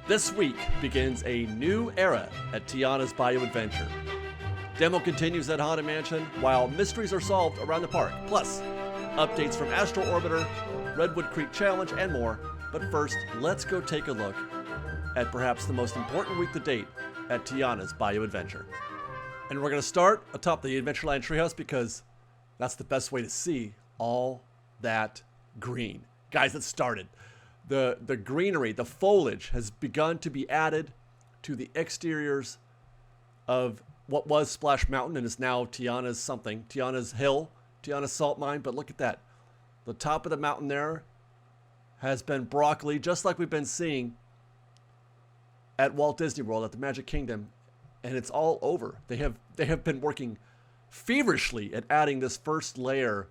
This week begins a new era at Tiana's Bayou Adventure. Demo continues at Haunted Mansion while mysteries are solved around the park. Plus, updates from Astro Orbitor, Redwood Creek Challenge, and more. But first, let's go take a look at perhaps the most important week to date at Tiana's Bayou Adventure. And we're going to start atop the Adventureland Treehouse because that's the best way to see all that green. Guys, it started. The greenery, the foliage has begun to be added to the exteriors of what was Splash Mountain and is now Tiana's something. Tiana's Hill, Tiana's Salt Mine. But look at that. The top of the mountain there has been broccoli, just like we've been seeing at Walt Disney World, at the Magic Kingdom. And it's all over. They have been working feverishly at adding this first layer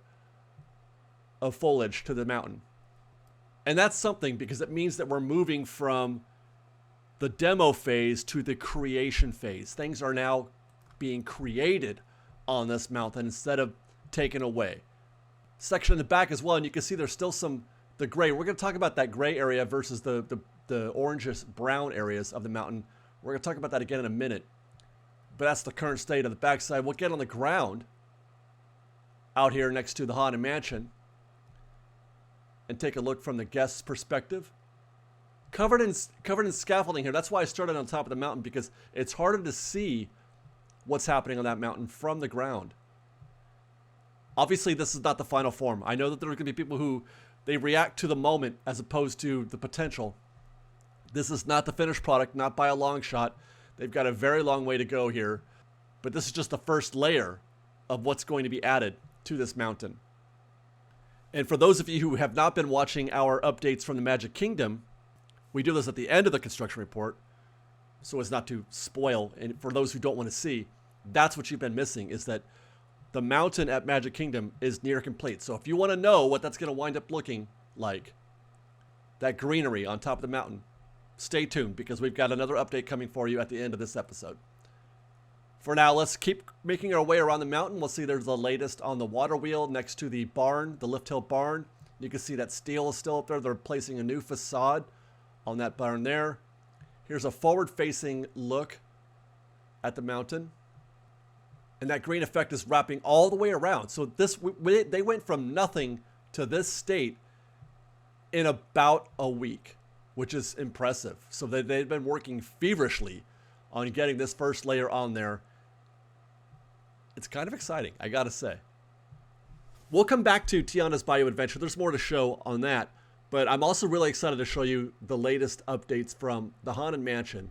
of foliage to the mountain. And that's something because it means that we're moving from the demo phase to the creation phase. Things are now being created on this mountain instead of taken away. Section in the back as well, and you can see there's still the gray. We're going to talk about that gray area versus the orangish brown areas of the mountain. We're going to talk about that again in a minute. But that's the current state of the backside. We'll get on the ground out here next to the Haunted Mansion and take a look from the guest's perspective. Covered in scaffolding here. That's why I started on top of the mountain, because it's harder to see what's happening on that mountain from the ground. Obviously, this is not the final form. I know that there are going to be people who they react to the moment as opposed to the potential. This is not the finished product, not by a long shot. They've got a very long way to go here. But this is just the first layer of what's going to be added to this mountain. And for those of you who have not been watching our updates from the Magic Kingdom, we do this at the end of the construction report so as not to spoil. And for those who don't want to see, that's what you've been missing, is that the mountain at Magic Kingdom is near complete. So if you want to know what that's going to wind up looking like, that greenery on top of the mountain, stay tuned because we've got another update coming for you at the end of this episode. For now, let's keep making our way around the mountain. We'll see there's the latest on the water wheel next to the barn, the Lift Hill barn. You can see that steel is still up there. They're placing a new facade on that barn there. Here's a forward-facing look at the mountain. And that green effect is wrapping all the way around. So they went from nothing to this state in about a week, which is impressive. So they've been working feverishly on getting this first layer on there. It's kind of exciting, I gotta say. We'll come back to Tiana's Bayou Adventure. There's more to show on that, but I'm also really excited to show you the latest updates from the Haunted Mansion.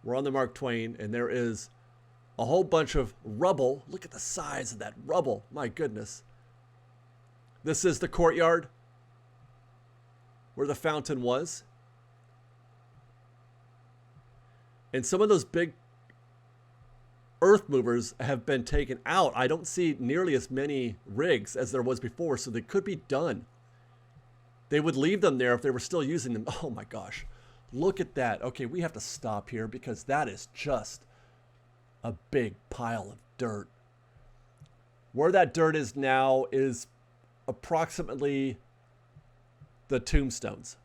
We're on the Mark Twain, and there is a whole bunch of rubble. Look at the size of that rubble, my goodness. This is the courtyard where the fountain was. And some of those big earth movers have been taken out. I don't see nearly as many rigs as there was before, so they could be done. They would leave them there if they were still using them. Oh my gosh, look at that. Okay, we have to stop here because that is just a big pile of dirt. Where that dirt is now is approximately the tombstones.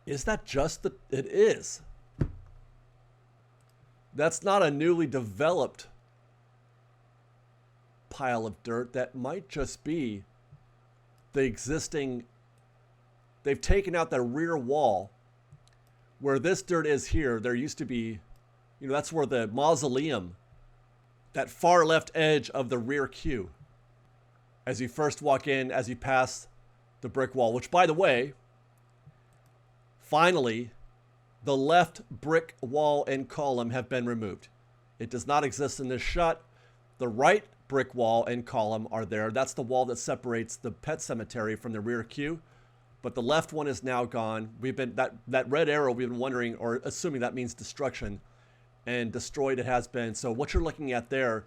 Is that just the... It is. That's not a newly developed pile of dirt. That might just be the existing... They've taken out the rear wall. Where this dirt is here, there used to be... that's where the mausoleum, that far left edge of the rear queue. As you first walk in, as you pass the brick wall, which, by the way... Finally, the left brick wall and column have been removed. It does not exist in this shot. The right brick wall and column are there. That's the wall that separates the pet cemetery from the rear queue. But the left one is now gone. We've been that red arrow, we've been wondering or assuming that means destruction. And destroyed it has been. So what you're looking at there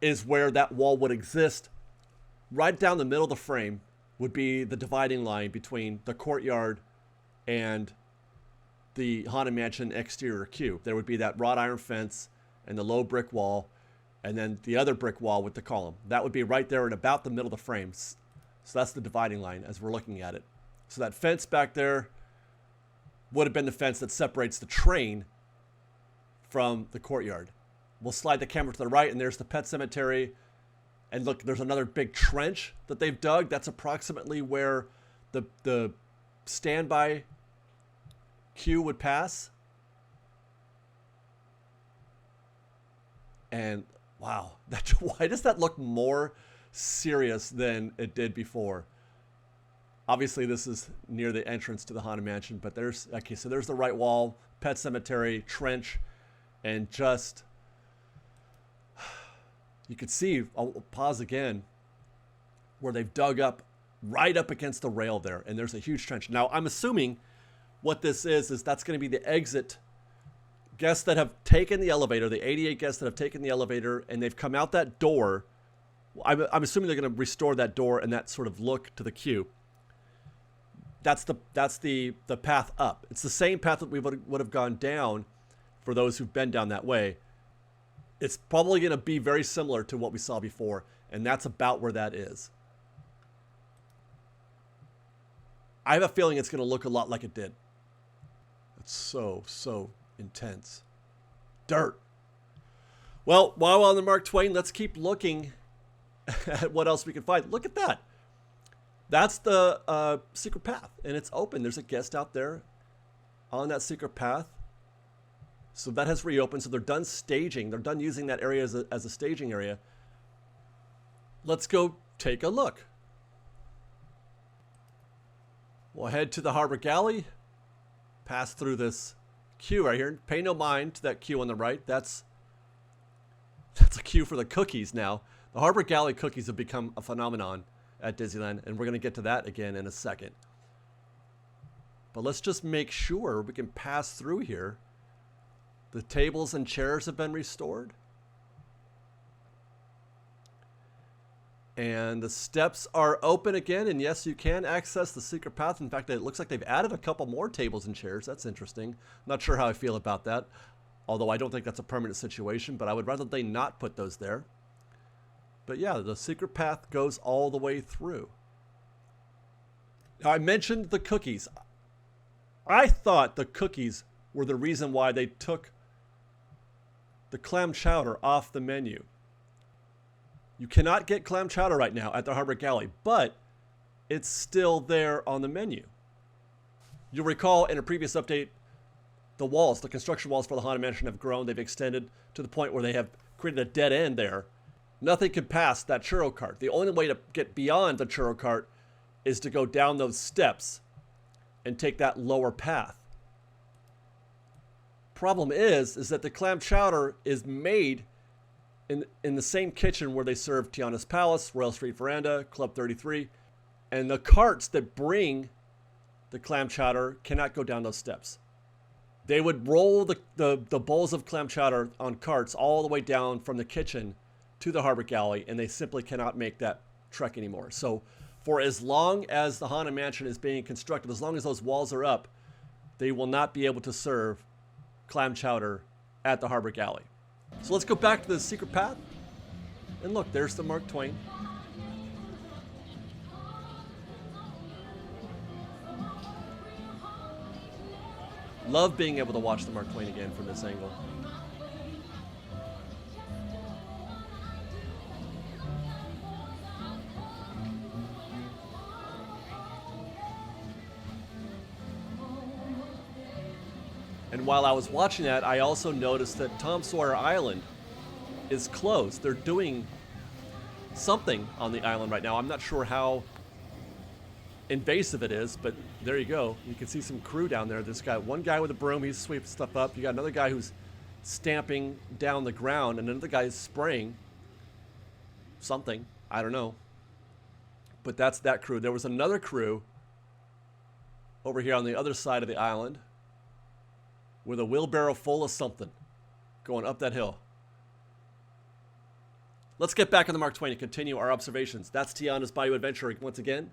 is where that wall would exist. Right down the middle of the frame would be the dividing line between the courtyard and the Haunted Mansion exterior queue. There would be that wrought iron fence and the low brick wall, and then the other brick wall with the column. That would be right there in about the middle of the frames. So that's the dividing line as we're looking at it. So that fence back there would have been the fence that separates the train from the courtyard. We'll slide the camera to the right, and there's the pet cemetery. And look, there's another big trench that they've dug. That's approximately where the standby queue would pass. And wow, why does that look more serious than it did before? Obviously, this is near the entrance to the Haunted Mansion, but there's the right wall, pet cemetery, trench, and just, you could see, I'll pause again, where they've dug up right up against the rail there, and there's a huge trench. Now, I'm assuming what this is that's going to be the exit. Guests that have taken the elevator, the 88 guests that have taken the elevator, and they've come out that door. I'm assuming they're going to restore that door and that sort of look to the queue. That's the path up. It's the same path that we would have gone down for those who've been down that way. It's probably going to be very similar to what we saw before, and that's about where that is. I have a feeling it's going to look a lot like it did. It's so intense. Dirt. Well, while on the Mark Twain, let's keep looking at what else we can find. Look at that. That's the secret path, and it's open. There's a guest out there on that secret path. So that has reopened. So they're done staging. They're done using that area as a staging area. Let's go take a look. We'll head to the Harbor Galley, pass through this queue right here. Pay no mind to that queue on the right. That's a queue for the cookies now. The Harbor Galley cookies have become a phenomenon at Disneyland, and we're going to get to that again in a second. But let's just make sure we can pass through here. The tables and chairs have been restored. And the steps are open again, and yes, you can access the secret path. In fact, it looks like they've added a couple more tables and chairs. That's interesting. Not sure how I feel about that, although I don't think that's a permanent situation, but I would rather they not put those there. But yeah, the secret path goes all the way through. Now, I mentioned the cookies. I thought the cookies were the reason why they took the clam chowder off the menu. You cannot get clam chowder right now at the Harbor Galley, but it's still there on the menu. You'll recall in a previous update, the construction walls for the Haunted Mansion have grown. They've extended to the point where they have created a dead end there. Nothing can pass that churro cart. The only way to get beyond the churro cart is to go down those steps and take that lower path. Problem is that the clam chowder is made in the same kitchen where they serve Tiana's Palace, Royal Street Veranda, Club 33, and the carts that bring the clam chowder cannot go down those steps. They would roll the bowls of clam chowder on carts all the way down from the kitchen to the Harbor Galley, and they simply cannot make that trek anymore. So for as long as the Haunted Mansion is being constructed, as long as those walls are up, they will not be able to serve clam chowder at the Harbor Galley. So let's go back to the secret path. And look, there's the Mark Twain. Love being able to watch the Mark Twain again from this angle. And while I was watching that, I also noticed that Tom Sawyer Island is closed. They're doing something on the island right now. I'm not sure how invasive it is, but there you go. You can see some crew down there. This guy, one guy with a broom, he's sweeping stuff up. You got another guy who's stamping down the ground, and another guy is spraying something. I don't know. But that's that crew. There was another crew over here on the other side of the island with a wheelbarrow full of something going up that hill. Let's get back on the Mark Twain and continue our observations. That's Tiana's Bayou Adventure once again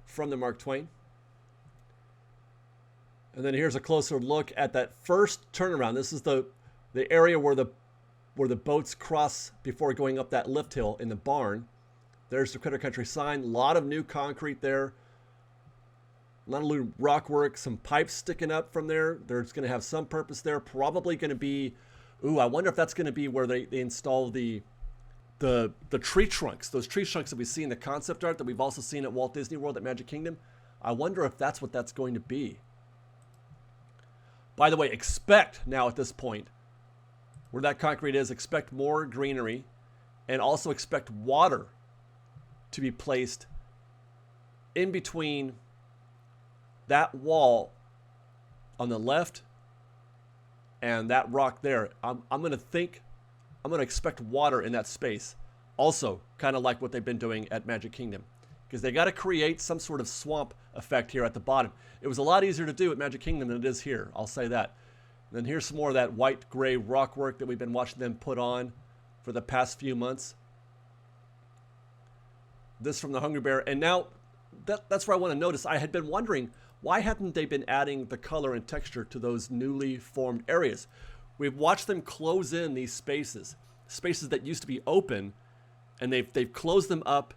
from the Mark Twain. And then here's a closer look at that first turnaround. This is the area where the boats cross before going up that lift hill in the barn. There's the Critter Country sign. A lot of new concrete there. a lot of rock work, some pipes sticking up from there. There's going to have some purpose there. Probably going to be, I wonder if that's going to be where they install the tree trunks, those tree trunks that we see in the concept art that we've also seen at Walt Disney World at Magic Kingdom. I wonder if that's what that's going to be. By the way, expect now at this point, where that concrete is, expect more greenery, and also expect water to be placed in between that wall on the left and that rock there. I'm going to expect water in that space. Also, kind of like what they've been doing at Magic Kingdom, because they got to create some sort of swamp effect here at the bottom. It was a lot easier to do at Magic Kingdom than it is here. I'll say that. And then here's some more of that white gray rock work that we've been watching them put on for the past few months. This from the Hungry Bear. And now that's where I want to notice. I had been wondering, why hadn't they been adding the color and texture to those newly formed areas? We've watched them close in these spaces that used to be open, and they've closed them up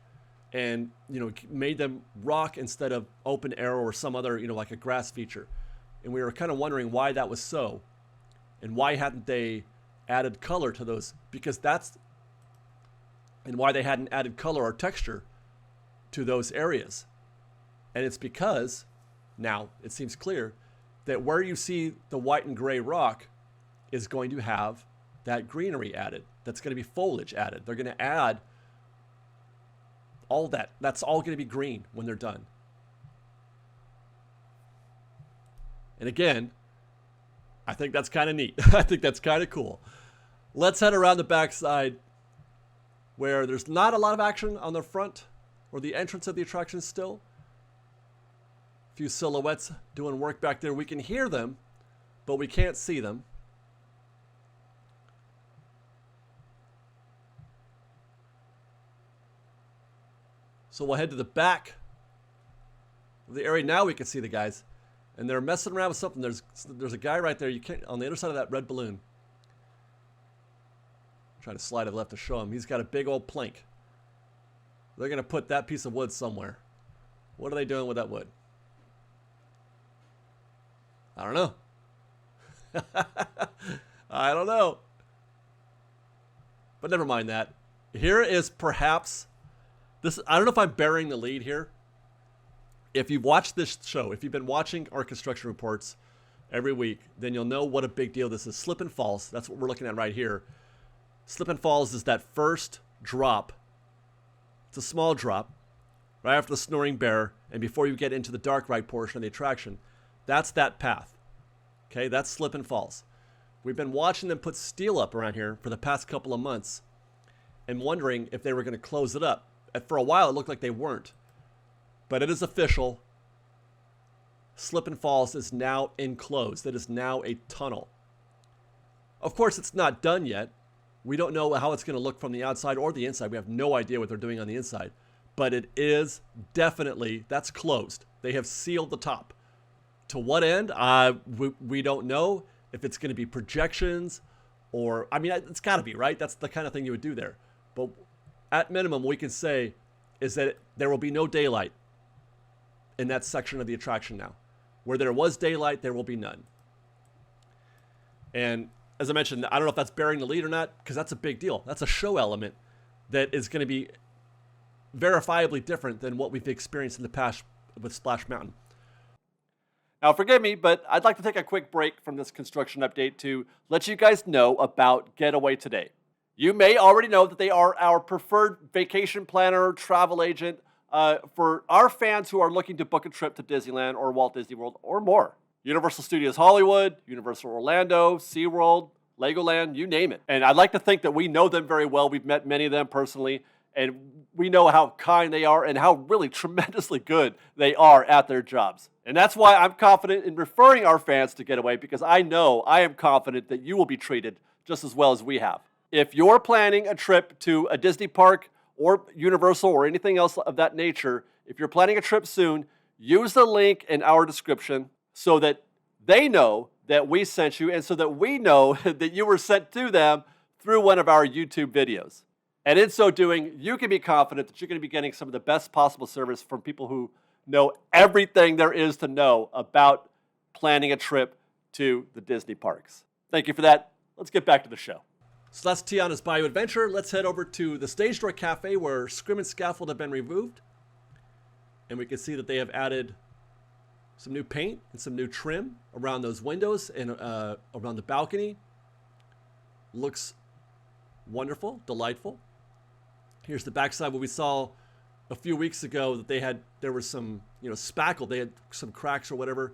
and, made them rock instead of open air or some other, like a grass feature. And we were kind of wondering why that was so, and why hadn't they added color to those, and why they hadn't added color or texture to those areas. And it's because now it seems clear that where you see the white and gray rock is going to have that greenery added. That's going to be foliage added. They're going to add all that. That's all going to be green when they're done. And again, I think that's kind of neat. I think that's kind of cool. Let's head around the backside where there's not a lot of action on the front or the entrance of the attraction still. A few silhouettes doing work back there. We can hear them, but we can't see them. So we'll head to the back of the area. Now we can see the guys, and they're messing around with something. There's a guy right there. You can't, on the other side of that red balloon. Try to slide it left to show him. He's got a big old plank. They're going to put that piece of wood somewhere. What are they doing with that wood? I don't know. I don't know. But never mind that. Here is perhaps this. I don't know if I'm burying the lead here. If you've watched this show, if you've been watching our construction reports every week, then you'll know what a big deal this is. Slippin Falls. That's what we're looking at right here. Slippin Falls is that first drop. It's a small drop right after the Snoring Bear and before you get into the dark ride portion of the attraction. That's that path. Okay, that's Slippin Falls. We've been watching them put steel up around here for the past couple of months and wondering if they were going to close it up. For a while, it looked like they weren't. But it is official. Slippin Falls is now enclosed. It is now a tunnel. Of course, it's not done yet. We don't know how it's going to look from the outside or the inside. We have no idea what they're doing on the inside. But it is definitely, that's closed. They have sealed the top. To what end? We don't know if it's going to be projections or, I mean, it's got to be, right? That's the kind of thing you would do there. But at minimum, we can say is that there will be no daylight in that section of the attraction now. Where there was daylight, there will be none. And as I mentioned, I don't know if that's burying the lead or not, because that's a big deal. That's a show element that is going to be verifiably different than what we've experienced in the past with Splash Mountain. Now, forgive me, but I'd like to take a quick break from this construction update to let you guys know about GetAwayToday. You may already know that they are our preferred vacation planner, travel agent for our fans who are looking to book a trip to Disneyland or Walt Disney World or more. Universal Studios Hollywood, Universal Orlando, SeaWorld, Legoland, you name it. And I'd like to think that we know them very well. We've met many of them personally, and we know how kind they are and how really tremendously good they are at their jobs. And that's why I'm confident in referring our fans to Getaway, because I am confident that you will be treated just as well as we have. If you're planning a trip to a Disney park or Universal or anything else of that nature, if you're planning a trip soon, use the link in our description so that they know that we sent you and so that we know that you were sent to them through one of our YouTube videos. And in so doing, you can be confident that you're going to be getting some of the best possible service from people who know everything there is to know about planning a trip to the Disney parks. Thank you for that. Let's get back to the show. So that's Tiana's Bayou Adventure. Let's head over to the Stage Door Cafe where scrim and scaffold have been removed. And we can see that they have added some new paint and some new trim around those windows and around the balcony. Looks wonderful, delightful. Here's the backside where we saw a few weeks ago that there was some, spackle. They had some cracks or whatever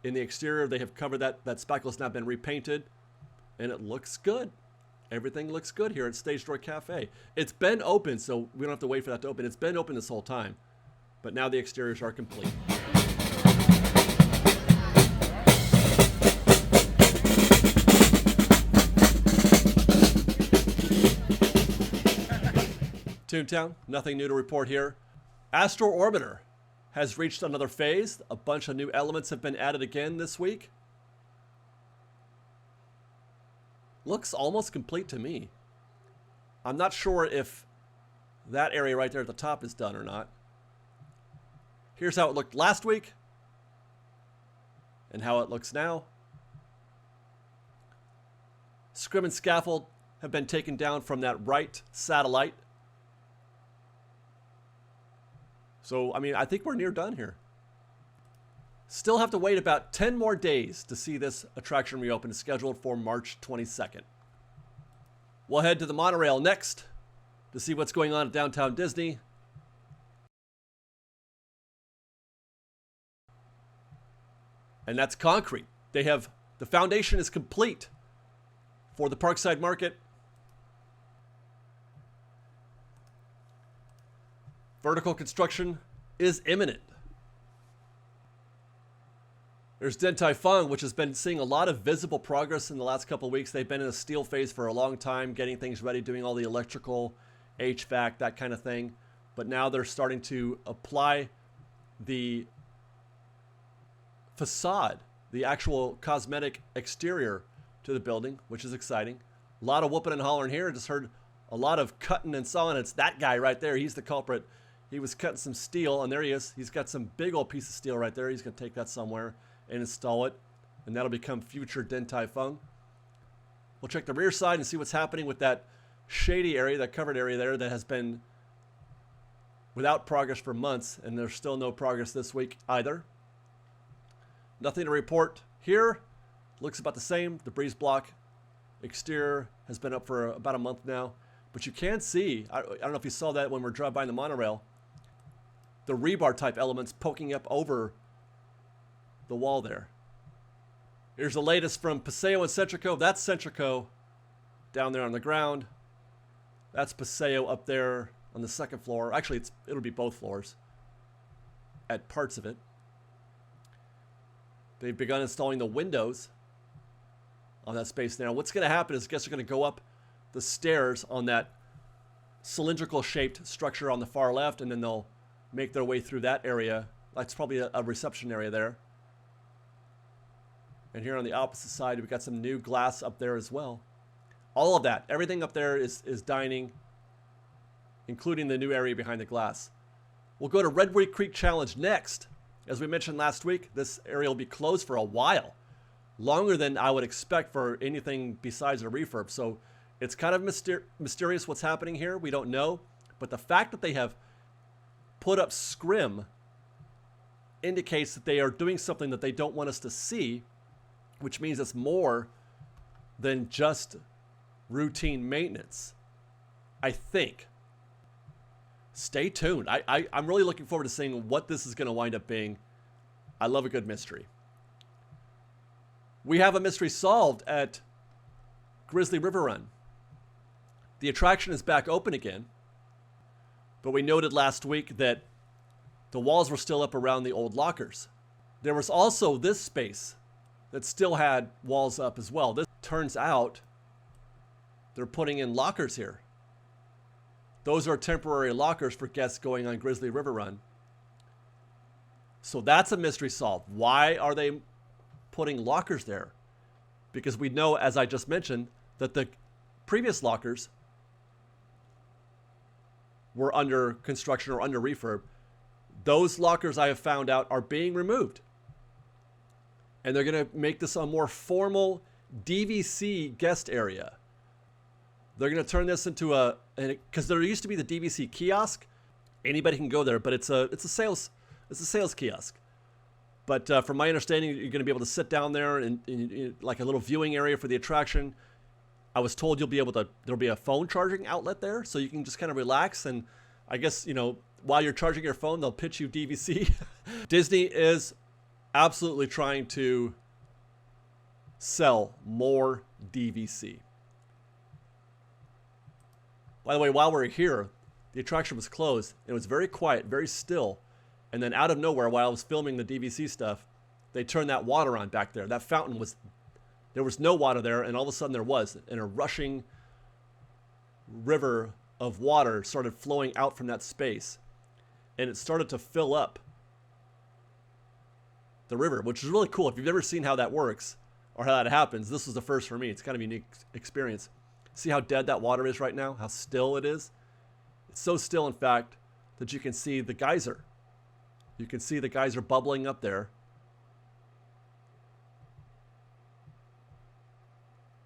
in the exterior. They have covered that. That spackle's now been repainted and it looks good. Everything looks good here at Stage Door Cafe. It's been open, so we don't have to wait for that to open. It's been open this whole time, but now the exteriors are complete. Toontown, nothing new to report here. Astro Orbitor has reached another phase. A bunch of new elements have been added again this week. Looks almost complete to me. I'm not sure if that area right there at the top is done or not. Here's how it looked last week and how it looks now. Scrim and scaffold have been taken down from that right satellite. So, I think we're near done here. Still have to wait about 10 more days to see this attraction reopen. It's scheduled for March 22nd. We'll head to the monorail next to see what's going on at Downtown Disney. And that's concrete. The foundation is complete for the Parkside Market. Vertical construction is imminent. There's Din Tai Fung, which has been seeing a lot of visible progress in the last couple of weeks. They've been in a steel phase for a long time, getting things ready, doing all the electrical, HVAC, that kind of thing. But now they're starting to apply the facade, the actual cosmetic exterior to the building, which is exciting. A lot of whooping and hollering here. I just heard a lot of cutting and sawing. It's that guy right there. He's the culprit. He was cutting some steel, and there he is. He's got some big old piece of steel right there. He's going to take that somewhere and install it, and that'll become future Din Tai Fung. We'll check the rear side and see what's happening with that shady area, that covered area there that has been without progress for months, and there's still no progress this week either. Nothing to report here. Looks about the same. The breeze block exterior has been up for about a month now, but you can see, I don't know if you saw that when we're driving by the monorail, the rebar type elements poking up over the wall there. Here's the latest from Paseo and Centrico. That's Centrico down there on the ground. That's Paseo up there on the second floor. Actually, it'll be both floors at parts of it. They've begun installing the windows on that space now. What's going to happen is guests are going to go up the stairs on that cylindrical shaped structure on the far left, and then they'll make their way through that area. That's probably a reception area there. And here on the opposite side, we've got some new glass up there as well. All of that, everything up there is dining, including the new area behind the glass. We'll go to Redwood Creek Challenge next. As we mentioned last week, this area will be closed for a while, longer than I would expect for anything besides a refurb. So it's kind of mysterious what's happening here. We don't know. But the fact that they have put up scrim indicates that they are doing something that they don't want us to see, which means it's more than just routine maintenance, I think. Stay tuned. I'm really looking forward to seeing what this is going to wind up being. I love a good mystery. We have a mystery solved at Grizzly River Run. The attraction is back open again, but we noted last week that the walls were still up around the old lockers. There was also this space that still had walls up as well. This turns out they're putting in lockers here. Those are temporary lockers for guests going on Grizzly River Run. So that's a mystery solved. Why are they putting lockers there? Because we know, as I just mentioned, that the previous lockers were under construction or under refurb. Those lockers, I have found out, are being removed. And they're going to make this a more formal DVC guest area. They're going to turn this into because there used to be the DVC kiosk. Anybody can go there, but it's a sales kiosk. But from my understanding, you're going to be able to sit down there in like a little viewing area for the attraction. I was told there'll be a phone charging outlet there, so you can just kind of relax. And I guess, while you're charging your phone, they'll pitch you DVC. Disney is absolutely trying to sell more DVC. By the way, while we're here, the attraction was closed. It was very quiet, very still. And then out of nowhere, while I was filming the DVC stuff, they turned that water on back there. That fountain there was no water there, and all of a sudden there was. And a rushing river of water started flowing out from that space. And it started to fill up the river, which is really cool. If you've never seen how that works or how that happens, this was the first for me. It's kind of a unique experience. See how dead that water is right now? How still it is? It's so still, in fact, that you can see the geyser. You can see the geyser bubbling up there.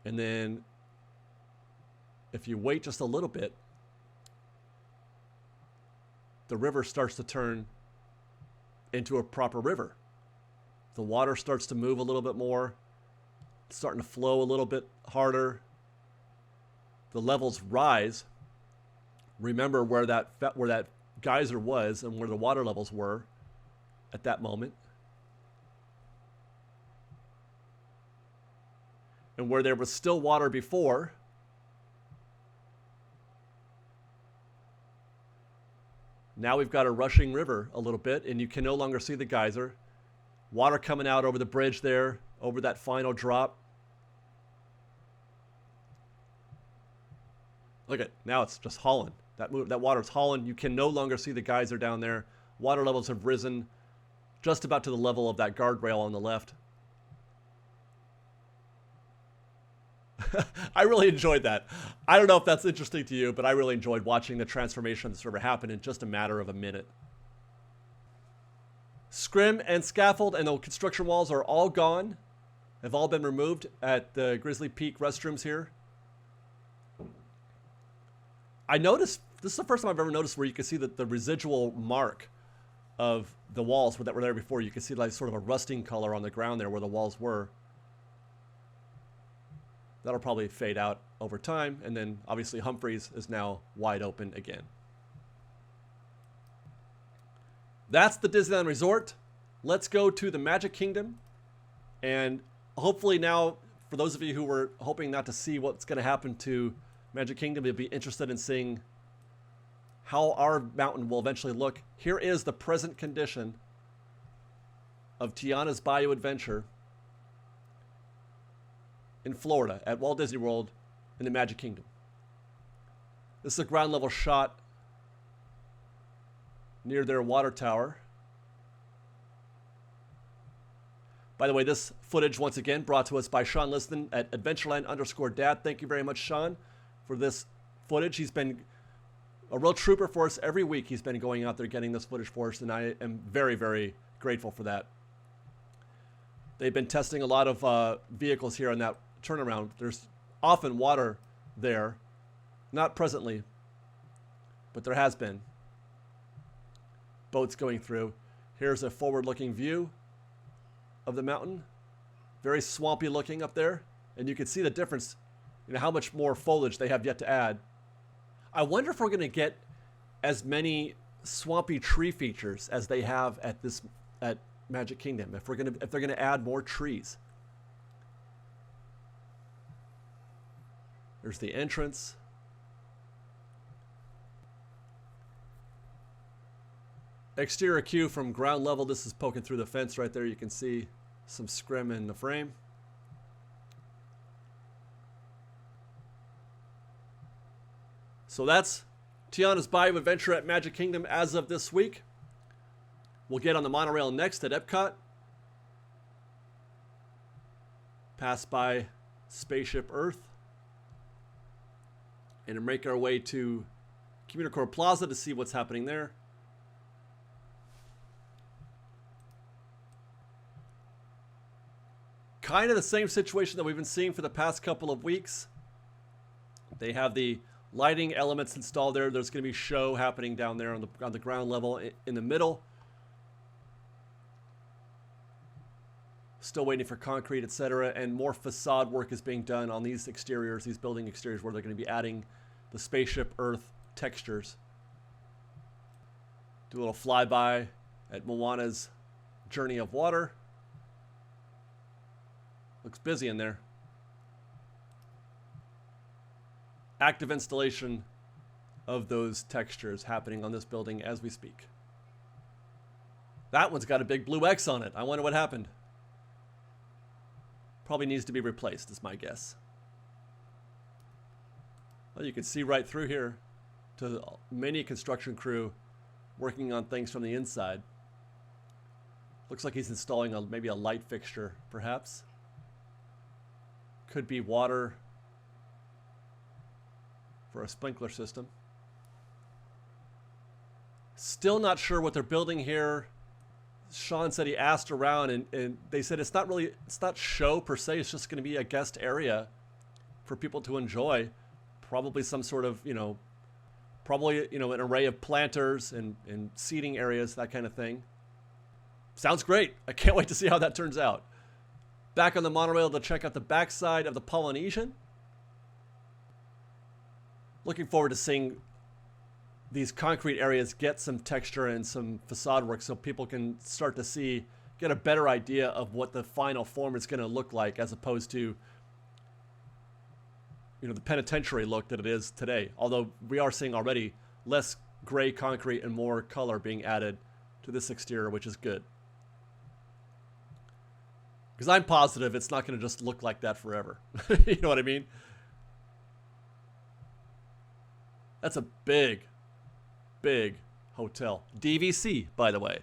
And then if you wait just a little bit, the river starts to turn into a proper river. The water starts to move a little bit more. It's starting to flow a little bit harder. The levels rise. Remember where that geyser was and where the water levels were at that moment. And where there was still water before, now we've got a rushing river a little bit, and you can no longer see the geyser. Water coming out over the bridge there, over that final drop. Look at, now it's just hauling. That water's hauling. You can no longer see the geyser down there. Water levels have risen just about to the level of that guardrail on the left. I really enjoyed that. I don't know if that's interesting to you, but I really enjoyed watching the transformation of this river happen in just a matter of a minute. Scrim and scaffold and the construction walls are all gone. Have all been removed at the Grizzly Peak restrooms here. I noticed, this is the first time I've ever noticed where you can see the residual mark of the walls that were there before. You can see like sort of a rusting color on the ground there where the walls were. That'll probably fade out over time. And then obviously Humphreys is now wide open again. That's the Disneyland Resort. Let's go to the Magic Kingdom. And hopefully now, for those of you who were hoping not to see what's going to happen to Magic Kingdom, you'll be interested in seeing how our mountain will eventually look. Here is the present condition of Tiana's Bayou Adventure in Florida at Walt Disney World in the Magic Kingdom. This is a ground level shot near their water tower. By the way, this footage once again brought to us by Sean Liston at Adventureland_Dad. Thank you very much, Sean, for this footage. He's been a real trooper for us every week. He's been going out there getting this footage for us, and I am very, very grateful for that. They've been testing a lot of vehicles here on that turnaround. There's often water there, not presently, but there has been. Boats going through. Here's a forward-looking view of the mountain. Very swampy looking up there, and you can see the difference, how much more foliage they have yet to add. I wonder if we're going to get as many swampy tree features as they have at Magic Kingdom. If they're going to add more trees. There's the entrance. Exterior queue from ground level. This is poking through the fence right there. You can see some scrim in the frame. So that's Tiana's Bayou Adventure at Magic Kingdom as of this week. We'll get on the monorail next at Epcot. Pass by Spaceship Earth. And make our way to Communicore Plaza to see what's happening there. kind of the same situation that we've been seeing for the past couple of weeks. They have the lighting elements installed there. There's going to be show happening down there on the ground level in the middle. Still waiting for concrete, etc. And more facade work is being done on these exteriors, these building exteriors, where they're going to be adding the spaceship Earth textures. Do a little flyby at Moana's Journey of Water. Looks busy in there. Active installation of those textures happening on this building as we speak. That one's got a big blue X on it. I wonder what happened. Probably needs to be replaced, is my guess. Well, you can see right through here to many construction crew working on things from the inside. Looks like he's installing maybe a light fixture, perhaps. Could be water for a sprinkler system. Still not sure what they're building here. Sean said he asked around and they said it's not show per se, it's just going to be a guest area for people to enjoy. Probably some sort of, probably, an array of planters and seating areas, that kind of thing. Sounds great. I can't wait to see how that turns out. Back on the monorail to check out the backside of the Polynesian. Looking forward to seeing these concrete areas get some texture and some facade work so people can start to get a better idea of what the final form is going to look like, as opposed to, the penitentiary look that it is today. Although we are seeing already less gray concrete and more color being added to this exterior, which is good. Because I'm positive it's not going to just look like that forever. You know what I mean? That's a big hotel. DVC, by the way.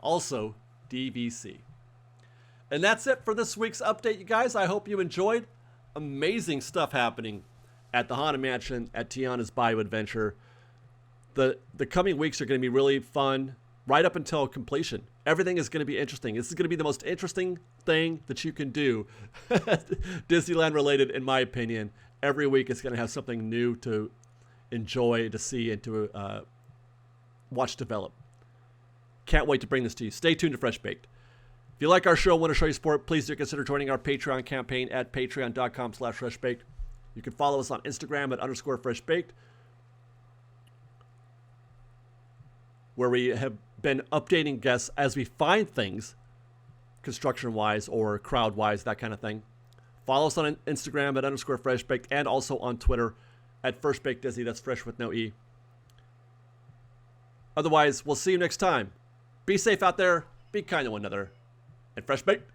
Also DVC. And that's it for this week's update, you guys. I hope you enjoyed. Amazing stuff happening at the Haunted Mansion at Tiana's Bayou Adventure. The coming weeks are going to be really fun right up until completion. Everything is going to be interesting. This is going to be the most interesting thing that you can do Disneyland related, in my opinion. Every week it's going to have something new to enjoy, to see, and to watch develop. Can't wait to bring this to you. Stay tuned to Fresh Baked. If you like our show, want to show your support, please do consider joining our Patreon campaign at patreon.com/freshbaked. You can follow us on Instagram at _freshbaked, where we have been updating guests as we find things construction-wise or crowd-wise, that kind of thing. Follow us on Instagram at _freshbaked and also on Twitter at FreshBakedDisney. That's fresh with no E. Otherwise, we'll see you next time. Be safe out there. Be kind to one another. And Fresh Baked.